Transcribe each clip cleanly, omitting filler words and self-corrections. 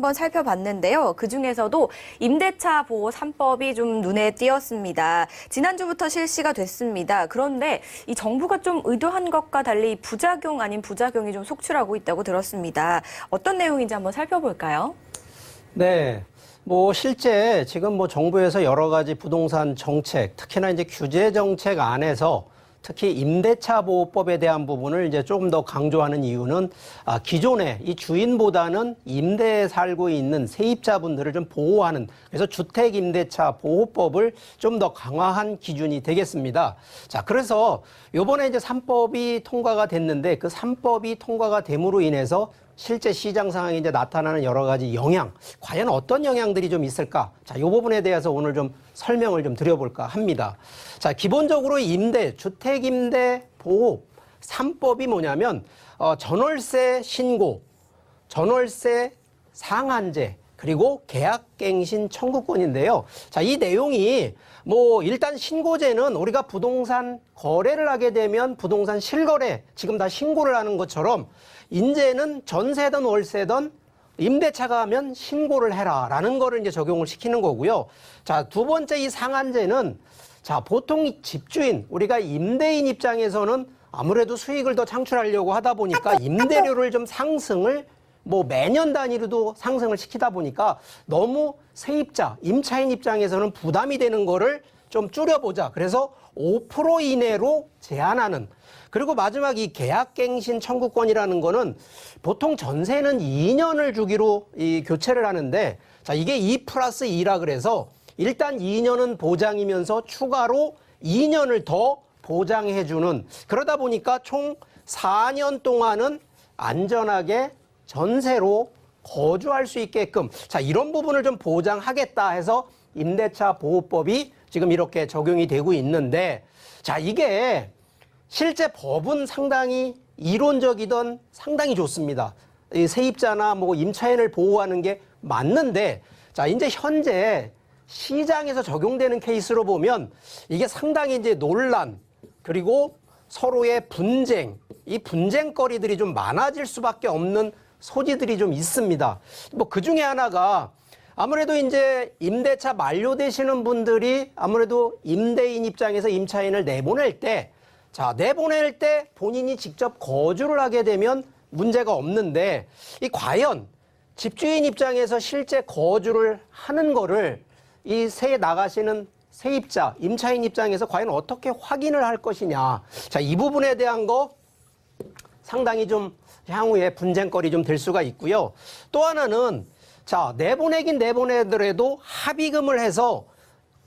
한번 살펴봤는데요. 그중에서도 임대차 보호 3법이 좀 눈에 띄었습니다. 지난주부터 실시가 됐습니다. 그런데 이 정부가 좀 의도한 것과 달리 부작용 아닌 부작용이 좀 속출하고 있다고 들었습니다. 어떤 내용인지 한번 살펴볼까요? 네. 실제 지금 정부에서 여러 가지 부동산 정책, 특히나 이제 규제 정책 안에서 특히 임대차 보호법에 대한 부분을 이제 조금 더 강조하는 이유는 기존에 이 주인보다는 임대에 살고 있는 세입자분들을 좀 보호하는, 그래서 주택임대차 보호법을 좀 더 강화한 기준이 되겠습니다. 자, 그래서 요번에 이제 3법이 통과가 됐는데 그 3법이 통과가 됨으로 인해서 실제 시장 상황에 이제 나타나는 여러 가지 영향, 과연 어떤 영향들이 좀 있을까? 자, 이 부분에 대해서 오늘 좀 설명을 좀 드려볼까 합니다. 자, 기본적으로 주택임대 보호 3법이 뭐냐면, 전월세 신고, 전월세 상한제, 그리고 계약갱신 청구권인데요. 자, 이 내용이 일단 신고제는 우리가 부동산 거래를 하게 되면 부동산 실거래, 지금 다 신고를 하는 것처럼 이제는 전세든 월세든 임대차가 하면 신고를 해라라는 거를 이제 적용을 시키는 거고요. 자, 두 번째 이 상한제는 자, 보통 집주인, 우리가 임대인 입장에서는 아무래도 수익을 더 창출하려고 하다 보니까 임대료를 좀 상승을 매년 단위로도 상승을 시키다 보니까 너무 세입자, 임차인 입장에서는 부담이 되는 거를 좀 줄여보자. 그래서 5% 이내로 제한하는. 그리고 마지막 이 계약갱신 청구권이라는 거는 보통 전세는 2년을 주기로 교체를 하는데, 자, 이게 2+2라 그래서 일단 2년은 보장이면서 추가로 2년을 더 보장해주는, 그러다 보니까 총 4년 동안은 안전하게 전세로 거주할 수 있게끔, 자, 이런 부분을 좀 보장하겠다 해서 임대차 보호법이 지금 이렇게 적용이 되고 있는데, 자, 이게 실제 법은 상당히 이론적이던 상당히 좋습니다. 이 세입자나 임차인을 보호하는 게 맞는데, 자, 이제 현재 시장에서 적용되는 케이스로 보면 이게 상당히 이제 논란, 그리고 서로의 분쟁, 이 분쟁거리들이 좀 많아질 수밖에 없는 소지들이 좀 있습니다. 그 중에 하나가 아무래도 이제 임대차 만료되시는 분들이 아무래도 임대인 입장에서 임차인을 내보낼 때, 자, 내보낼 때 본인이 직접 거주를 하게 되면 문제가 없는데, 과연 집주인 입장에서 실제 거주를 하는 거를 이 나가시는 세입자, 임차인 입장에서 과연 어떻게 확인을 할 것이냐. 자, 이 부분에 대한 거 상당히 좀 향후에 분쟁거리 좀 될 수가 있고요. 또 하나는, 자, 내보내긴 내보내더라도 합의금을 해서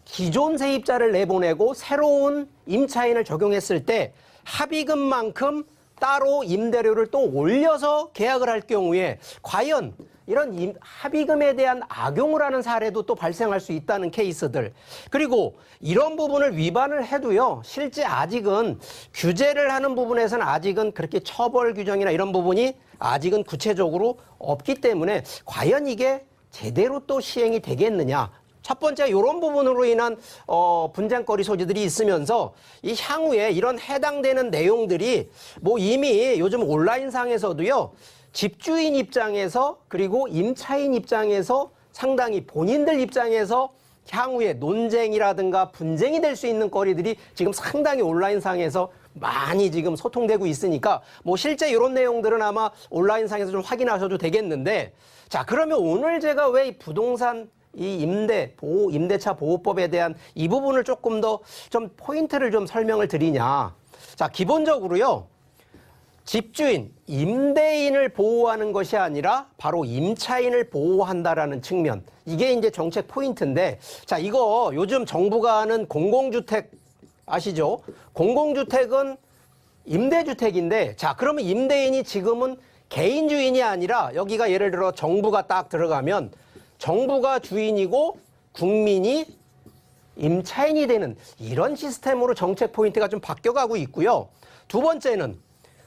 기존 세입자를 내보내고 새로운 임차인을 적용했을 때 합의금만큼 따로 임대료를 또 올려서 계약을 할 경우에 과연 이런 합의금에 대한 악용을 하는 사례도 또 발생할 수 있다는 케이스들. 그리고 이런 부분을 위반을 해도요, 실제 아직은 규제를 하는 부분에서는 아직은 그렇게 처벌 규정이나 이런 부분이 아직은 구체적으로 없기 때문에 과연 이게 제대로 또 시행이 되겠느냐. 첫 번째, 이런 부분으로 인한 분쟁거리 소지들이 있으면서 이 향후에 이런 해당되는 내용들이 이미 요즘 온라인상에서도요, 집주인 입장에서 그리고 임차인 입장에서 상당히 본인들 입장에서 향후에 논쟁이라든가 분쟁이 될 수 있는 거리들이 지금 상당히 온라인상에서 많이 지금 소통되고 있으니까 실제 이런 내용들은 아마 온라인상에서 좀 확인하셔도 되겠는데, 자, 그러면 오늘 제가 왜 이 부동산 임대차 보호법에 대한 이 부분을 조금 더 좀 포인트를 좀 설명을 드리냐. 자, 기본적으로요, 집주인, 임대인을 보호하는 것이 아니라 바로 임차인을 보호한다라는 측면. 이게 이제 정책 포인트인데, 자, 이거 요즘 정부가 하는 공공주택 아시죠? 공공주택은 임대주택인데, 자, 그러면 임대인이 지금은 개인 주인이 아니라 여기가 예를 들어 정부가 딱 들어가면 정부가 주인이고 국민이 임차인이 되는 이런 시스템으로 정책 포인트가 좀 바뀌어가고 있고요. 두 번째는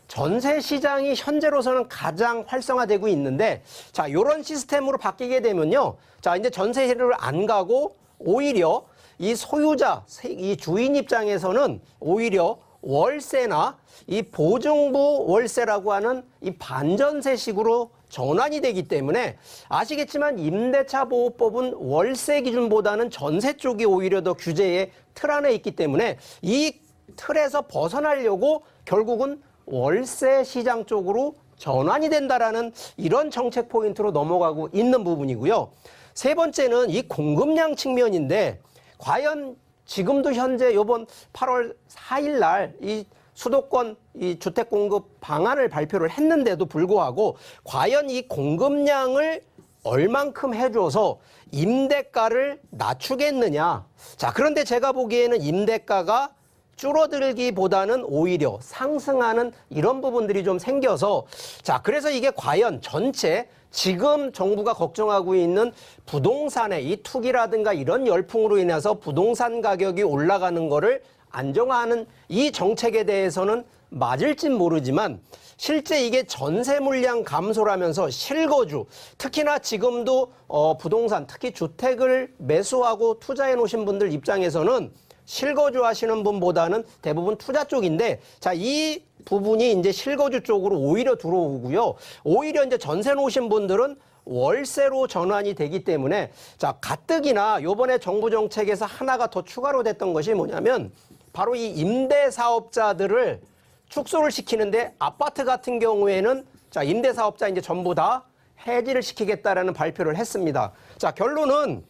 전세 시장이 현재로서는 가장 활성화되고 있는데, 자, 이런 시스템으로 바뀌게 되면요, 자, 이제 전세를 안 가고 오히려 이 소유자, 이 주인 입장에서는 오히려 월세나 이 보증부 월세라고 하는 이 반전세식으로 전환이 되기 때문에 아시겠지만 임대차 보호법은 월세 기준보다는 전세 쪽이 오히려 더 규제의 틀 안에 있기 때문에 이 틀에서 벗어나려고 결국은 월세 시장 쪽으로 전환이 된다라는 이런 정책 포인트로 넘어가고 있는 부분이고요. 세 번째는 이 공급량 측면인데 과연 지금도 현재 이번 8월 4일 날 이 수도권 이 주택 공급 방안을 발표를 했는데도 불구하고 과연 이 공급량을 얼만큼 해줘서 임대가를 낮추겠느냐. 자, 그런데 제가 보기에는 임대가가 줄어들기보다는 오히려 상승하는 이런 부분들이 좀 생겨서 자, 그래서 이게 과연 전체 지금 정부가 걱정하고 있는 부동산의 이 투기라든가 이런 열풍으로 인해서 부동산 가격이 올라가는 거를 안정화하는 이 정책에 대해서는 맞을진 모르지만 실제 이게 전세 물량 감소라면서 실거주, 특히나 지금도 부동산, 특히 주택을 매수하고 투자해 놓으신 분들 입장에서는 실거주 하시는 분보다는 대부분 투자 쪽인데 자, 이 부분이 이제 실거주 쪽으로 오히려 들어오고요. 오히려 이제 전세 놓으신 분들은 월세로 전환이 되기 때문에 자, 가뜩이나 요번에 정부 정책에서 하나가 더 추가로 됐던 것이 뭐냐면 바로 이 임대 사업자들을 축소를 시키는데 아파트 같은 경우에는 자, 임대 사업자 이제 전부 다 해지를 시키겠다라는 발표를 했습니다. 자, 결론은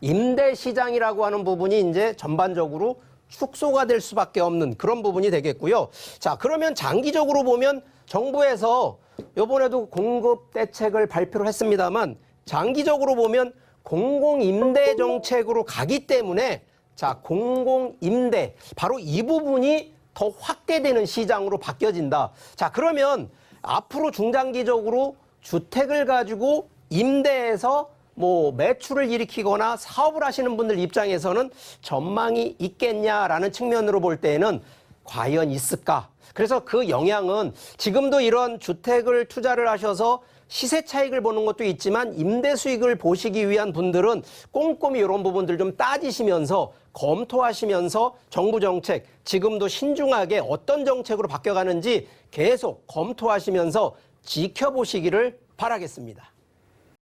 임대 시장이라고 하는 부분이 이제 전반적으로 축소가 될 수밖에 없는 그런 부분이 되겠고요. 자, 그러면 장기적으로 보면 정부에서 이번에도 공급 대책을 발표를 했습니다만 장기적으로 보면 공공임대 정책으로 가기 때문에 자, 공공임대 바로 이 부분이 더 확대되는 시장으로 바뀌어진다. 자, 그러면 앞으로 중장기적으로 주택을 가지고 임대해서 뭐 매출을 일으키거나 사업을 하시는 분들 입장에서는 전망이 있겠냐라는 측면으로 볼 때에는 과연 있을까? 그래서 그 영향은 지금도 이런 주택을 투자를 하셔서 시세 차익을 보는 것도 있지만 임대 수익을 보시기 위한 분들은 꼼꼼히 이런 부분들 좀 따지시면서 검토하시면서 정부 정책 지금도 신중하게 어떤 정책으로 바뀌어가는지 계속 검토하시면서 지켜보시기를 바라겠습니다.